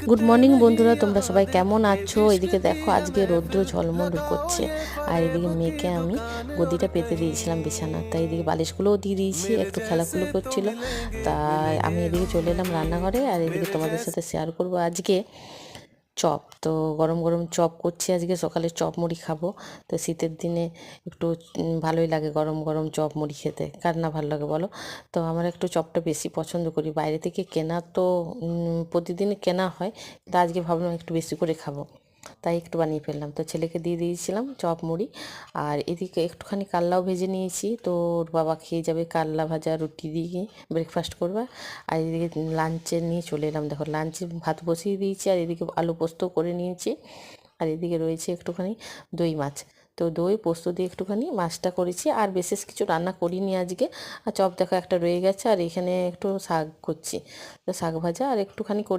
Good morning বন্ধুরা, তোমরা সবাই কেমন আছো? এদিকে দেখো আজকে রৌদ্র ঝলমল করছে, আর এদিকে মেয়েকে আমি গদিটা পেতে দিয়েছিলাম বিছানা, তাই এদিকে বালিশগুলোও দিয়ে দিয়েছি, একটু খেলাধুলো করছিল। তাই আমি এদিকে চলে এলাম রান্নাঘরে, আর এদিকে তোমাদের সাথে শেয়ার করব আজকে চপ। তো গরম গরম চপ করছি আজকে, সকালে চপ মুড়ি খাবো। তো শীতের দিনে একটু ভালোই লাগে গরম গরম চপ মুড়ি খেতে, কার না ভালো লাগে বলো? তো আমার একটু চপটা বেশি পছন্দ করি, বাইরে থেকে কেনা তো প্রতিদিন কেনা হয়, কিন্তু আজকে ভাবলাম একটু বেশি করে খাবো, তাই একটু বানিয়ে ফেললাম। তো ছেলেকে দিয়ে দিয়েছিলাম চপ মুড়ি, আর এদিকে একটুখানি কাল্লাও ভেজে নিয়েছি। তো ওর বাবা খেয়ে যাবে কাল্লা ভাজা রুটি দিয়ে, ব্রেকফাস্ট করবে। আর এদিকে লাঞ্চে নিয়ে চলে এলাম, দেখো লাঞ্চে ভাত বসিয়ে দিয়েছি, আর এদিকে আলু পোস্ত করে নিয়েছি। আর এদিকে রয়েছে একটুখানি দই মাছ। তো দই পোস্ত দিয়ে একটুখানি মাছটা করেছি, আর বিশেষ কিছু রান্না করিনি আজকে। আর চপ দেখো একটা রয়ে গেছে, আর এখানে একটু শাক করছি, তো শাক ভাজা আর একটুখানি করে